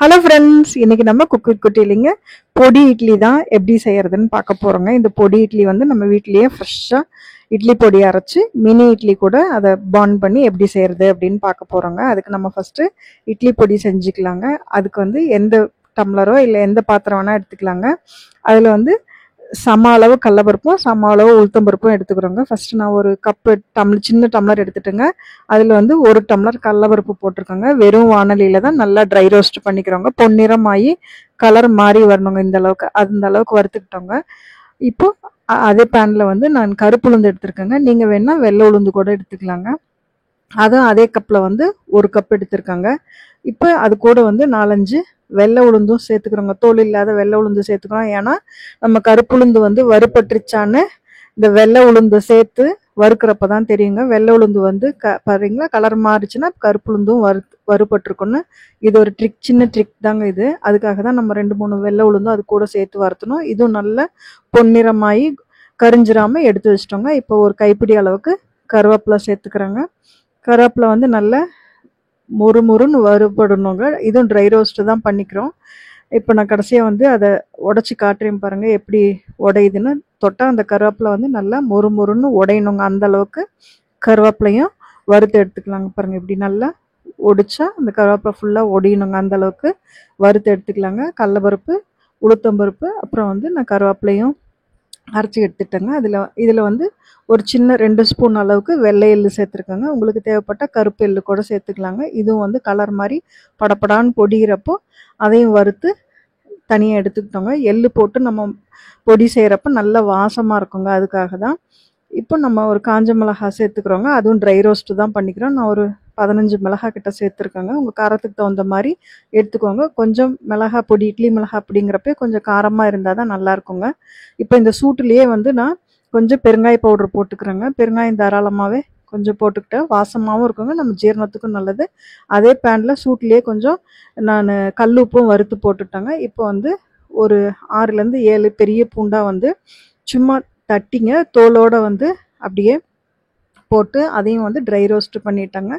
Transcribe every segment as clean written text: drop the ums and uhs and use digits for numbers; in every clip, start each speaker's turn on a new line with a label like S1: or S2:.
S1: Hello friends, இன்னைக்கு நம்ம cook with குட்டிலிங்க பொடி இட்லி தான் எப்படி செய்யறதுன்னு பார்க்க போறோங்க. இந்த பொடி இட்லி வந்து நம்ம வீட்லயே ஃப்ரெஷ்ஷாக இட்லி பொடி அரைச்சி மினி இட்லி கூட அதை பான் பண்ணி எப்படி செய்யறது அப்படின்னு பார்க்க போறோங்க. அதுக்கு நம்ம ஃபர்ஸ்ட் இட்லி பொடி செஞ்சுக்கலாங்க. அதுக்கு வந்து எந்த டம்ளரோ இல்லை எந்த பாத்திரம் வேணா எடுத்துக்கலாங்க. அதில் வந்து சம அளவு கடலப்பருப்பும் சம அளவு உளுத்தம்பருப்பும் எடுத்துக்கிறோங்க. ஃபர்ஸ்ட் நான் ஒரு கப்பு சின்ன டம்ளர் எடுத்துட்டுங்க. அதில் வந்து ஒரு டம்ளர் கடலப்பருப்பு போட்டிருக்கோங்க. வெறும் வானலியில தான் நல்லா ட்ரை ரோஸ்ட் பண்ணிக்கிறோங்க. பொன்னிறமாகி கலர் மாறி வரணுங்க. இந்த அளவுக்கு அந்த அளவுக்கு வறுத்துக்கிட்டோங்க. இப்போ அதே பேனில் வந்து நான் கருப்பு உளுந்து எடுத்துருக்கேங்க. நீங்கள் வேணா வெள்ளை உளுந்து கூட எடுத்துக்கலாங்க. அதுவும் அதே கப்பில் வந்து ஒரு கப் எடுத்துருக்காங்க. இப்போ அது கூட வந்து 4-5 வெள்ளை உளுந்தும் சேர்த்துக்கிறோங்க. தோல் இல்லாத வெள்ளை உளுந்து சேர்த்துக்கிறோம். ஏன்னா நம்ம கருப்பு உளுந்து வந்து வறுபட்டுருச்சான்னு இந்த வெள்ளை உளுந்து சேர்த்து வறுக்கிறப்ப தான் தெரியுங்க. வெள்ளை உளுந்து வந்து பாருங்களா கலர் மாறிச்சுன்னா கருப்பு உளுந்தும் வறுபட்டுருக்குன்னு. இது ஒரு சின்ன ட்ரிக் தாங்க இது. அதுக்காக தான் நம்ம 2-3 வெள்ளை உளுந்தும் அது கூட சேர்த்து வறுத்தணும். இதுவும் நல்ல பொன்னிறமாயி கரிஞ்சிராம எடுத்து வச்சிட்டோங்க. இப்போ ஒரு கைப்பிடி அளவுக்கு கருவேப்பிலை சேர்த்துக்கிறோங்க. கருவேப்பிலை வந்து நல்லா முறுமுறுன்னு வறுபடணுங்க. இதுவும் ட்ரை ரோஸ்ட்டு தான் பண்ணிக்கிறோம். இப்போ நான் கடைசியாக வந்து அதை உடச்சி காட்டுறேன் பாருங்கள் எப்படி உடையுதுன்னு. தொட்டால் அந்த கருவேப்பிலை வந்து நல்லா முறுமுறுன்னு உடையணுங்க. அந்த அளவுக்கு கருவேப்பிலையும் வறுத்து எடுத்துக்கலாங்க. பாருங்கள் இப்படி நல்லா ஒடிச்சா அந்த கருவேப்பிலை ஃபுல்லாக ஒடியணுங்க. அந்த அளவுக்கு வறுத்து எடுத்துக்கலாங்க. கடலப்பருப்பு, உளுத்தம்பருப்பு, அப்புறம் வந்து நான் கருவேப்பிலையும் அரைச்சி எடுத்துட்டேங்க. இதில் வந்து ஒரு சின்ன 2 ஸ்பூன் அளவுக்கு வெள்ளை எள்ளு சேர்த்துருக்கேங்க. உங்களுக்கு தேவைப்பட்ட கருப்பு எள்ளு கூட சேர்த்துக்கலாங்க. இதுவும் வந்து கலர் மாதிரி படப்படான்னு பொடிகிறப்போ அதையும் வறுத்து தனியாக எடுத்துக்கிட்டோங்க. எள்ளு போட்டு நம்ம பொடி செய்கிறப்ப நல்ல வாசமாக இருக்குங்க. அதுக்காக தான். இப்போ நம்ம ஒரு காஞ்ச மிளகாய் சேர்த்துக்கிறோங்க. அதுவும் ட்ரை ரோஸ்ட்டு தான் பண்ணிக்கிறோம். நான் ஒரு 15 மிளகாய் கிட்ட சேர்த்துருக்கேங்க. உங்கள் காரத்துக்கு தகுந்த மாதிரி எடுத்துக்கோங்க. கொஞ்சம் மிளகாய் பொடி இட்லி மிளகாய் அப்படிங்கிறப்ப கொஞ்சம் காரமாக இருந்தால் தான் நல்லா இருக்குங்க. இப்போ இந்த சூட்டுலேயே வந்து நான் கொஞ்சம் பெருங்காய பவுடர் போட்டுக்கிறேங்க. பெருங்காயம் தாராளமாகவே கொஞ்சம் போட்டுக்கிட்டேன். வாசமாகவும் இருக்குங்க, நம்ம ஜீரணத்துக்கும் நல்லது. அதே பேனில் சூட்லேயே கொஞ்சம் நான் கல் உப்பும் வறுத்து போட்டுட்டேங்க. இப்போ வந்து ஒரு 6-7 பெரிய பூண்டாக வந்து சும்மா தட்டிங்க தோலோட வந்து அப்படியே போட்டு அதையும் வந்து ட்ரை ரோஸ்ட் பண்ணிட்டாங்க.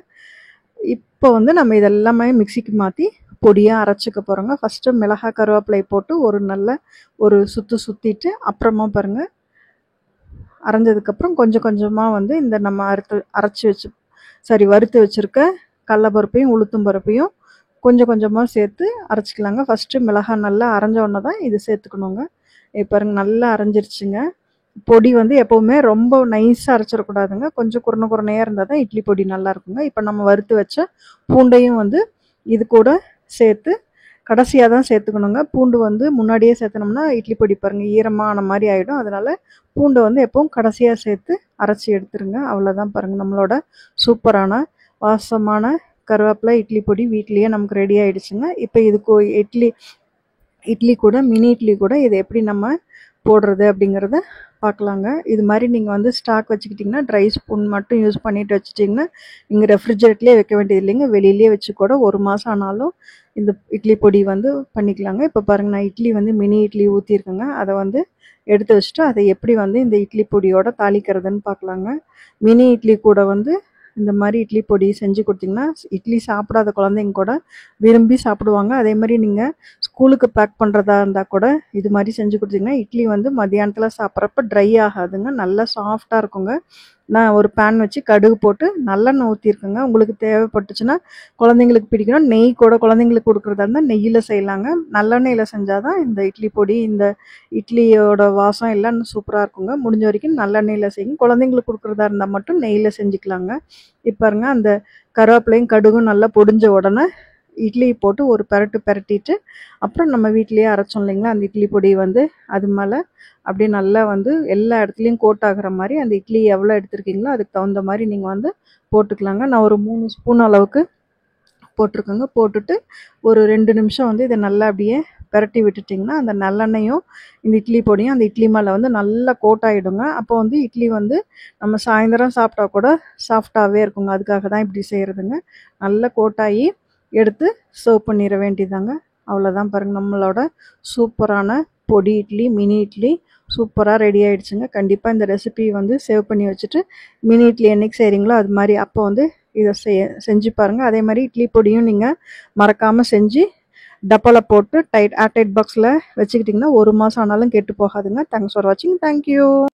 S1: இப்போ வந்து நம்ம இதெல்லாமே மிக்சிக்கு மாற்றி பொடியாக அரைச்சிக்க போகிறோங்க. ஃபஸ்ட்டு மிளகாய் கருவேப்பிலை போட்டு ஒரு சுற்றிட்டு அப்புறமா பாருங்கள் அரைஞ்சதுக்கப்புறம் கொஞ்சம் கொஞ்சமாக வந்து இந்த நம்ம வறுத்து வச்சுருக்க கடலப்பருப்பையும் உளுத்தும் பருப்பையும் கொஞ்சம் கொஞ்சமாக சேர்த்து அரைச்சிக்கலாங்க. ஃபஸ்ட்டு மிளகாய் நல்லா அரைஞ்ச உடனே தான் இது சேர்த்துக்கணுங்க. இப்போ பாருங்க நல்லா அரைஞ்சிருச்சுங்க. பொடி வந்து எப்போவுமே ரொம்ப நைஸாக அரைச்சிடக்கூடாதுங்க. கொஞ்சம் குறைனையாக இருந்தால் தான் இட்லி பொடி நல்லா இருக்குங்க. இப்போ நம்ம வறுத்து வச்ச பூண்டையும் வந்து இது கூட சேர்த்து கடைசியாக தான் சேர்த்துக்கணுங்க. பூண்டு வந்து முன்னாடியே சேர்த்தனோம்னா இட்லி பொடி பாருங்கள் ஈரமான மாதிரி ஆகிடும். அதனால் பூண்டை வந்து எப்பவும் கடைசியாக சேர்த்து அரைச்சி எடுத்துருங்க. அவ்வளோதான் பாருங்கள், நம்மளோட சூப்பரான வாசமான கருவேப்பிலை இட்லி பொடி வீட்லேயே நமக்கு ரெடி ஆகிடுச்சுங்க. இப்போ இதுக்கு இட்லி கூட மினி இட்லி கூட இதை எப்படி நம்ம போடுறது அப்படிங்கிறத பார்க்கலாங்க. இது மாதிரி நீங்கள் வந்து ஸ்டாக் வச்சுக்கிட்டிங்கன்னா ட்ரை ஸ்பூன் மட்டும் யூஸ் பண்ணிட்டு வச்சுட்டிங்கன்னா நீங்கள் ரெஃப்ரிஜரேட்லேயே வைக்க வேண்டியது இல்லைங்க. வெளியிலேயே வச்சு கூட 1 மாதம் ஆனாலும் இந்த இட்லி பொடி வந்து பண்ணிக்கலாங்க. இப்போ பாருங்கள் நான் இட்லி வந்து மினி இட்லி ஊற்றிருக்கேங்க. அதை வந்து எடுத்து வச்சுட்டு அதை எப்படி வந்து இந்த இட்லி பொடியோட தாளிக்கிறதுன்னு பார்க்கலாங்க. மினி இட்லி கூட வந்து இந்த மாதிரி இட்லி பொடி செஞ்சு கொடுத்திங்கன்னா இட்லி சாப்பிடாத குழந்தைங்க கூட விரும்பி சாப்பிடுவாங்க. அதே மாதிரி நீங்கள் ஸ்கூலுக்கு பேக் பண்ணுறதா இருந்தால் கூட இது மாதிரி செஞ்சு கொடுத்திங்கன்னா இட்லி வந்து மத்தியானத்தில் சாப்பிட்றப்ப ட்ரை ஆகாதுங்க, நல்லா சாஃப்டாக இருக்குங்க. நான் ஒரு பேன் வச்சு கடுகு போட்டு நல்லெண்ணெய் ஊற்றிருக்கேங்க. உங்களுக்கு தேவைப்பட்டுச்சுன்னா குழந்தைங்களுக்கு பிடிக்கணும் நெய் கூட குழந்தைங்களுக்கு கொடுக்குறதா இருந்தால் நெய்யில் செய்யலாங்க. நல்லெண்ணெயில் செஞ்சால் தான் இந்த இட்லி பொடி இந்த இட்லியோட வாசம் எல்லாம் சூப்பராக இருக்குங்க. முடிஞ்ச வரைக்கும் நல்லெண்ணெயில் செய்யுங்க. குழந்தைங்களுக்கு கொடுக்குறதா இருந்தால் மட்டும் நெய்யில் செஞ்சுக்கலாங்க. இப்போ பாருங்க அந்த கருவேப்பிலையும் கடுகும் நல்லா பொடிஞ்ச உடனே இட்லி போட்டு ஒரு பெரட்டிட்டு அப்புறம் நம்ம வீட்லேயே அரைச்சோம் இல்லைங்களா அந்த இட்லி பொடி வந்து அது மேலே அப்படியே நல்லா வந்து எல்லா இடத்துலையும் கோட் ஆகிற மாதிரி அந்த இட்லி எவ்வளோ எடுத்துருக்கீங்களோ அதுக்கு தகுந்த மாதிரி நீங்கள் வந்து போட்டுக்கலாங்க. நான் ஒரு 3 ஸ்பூன் அளவுக்கு போட்டிருக்கேங்க. போட்டுட்டு ஒரு 2 நிமிஷம் வந்து இதை நல்லா அப்படியே பெரட்டி விட்டுட்டிங்கன்னா அந்த நல்லெண்ணெயும் இந்த இட்லி பொடியும் அந்த இட்லி மேலே வந்து நல்லா கோட் ஆகிடுங்க. அப்போ வந்து இட்லி வந்து நம்ம சாயந்தரம் சாப்பிட்டா கூட சாஃப்டாகவே இருக்குங்க. அதுக்காக தான் இப்படி செய்கிறதுங்க. நல்லா கோட்டாகி எடுத்து சர்வ் பண்ணிட வேண்டியதாங்க. அவ்வளோதான் பாருங்கள், நம்மளோட சூப்பரான பொடி இட்லி மினி இட்லி சூப்பராக ரெடி ஆகிடுச்சுங்க. கண்டிப்பாக இந்த ரெசிபி வந்து சேவ் பண்ணி வச்சுட்டு மினி இட்லி என்றைக்கு செய்கிறீங்களோ அது மாதிரி அப்போ வந்து இதை செஞ்சு பாருங்கள். அதே மாதிரி இட்லி பொடியும் நீங்கள் மறக்காமல் செஞ்சு டப்பாவில் போட்டு ஏர்டைட் பாக்ஸில் வச்சுக்கிட்டிங்கன்னா 1 மாதம் ஆனாலும் கெட்டு போகாதுங்க. தேங்க்ஸ் ஃபார் வாட்சிங். தேங்க்யூ.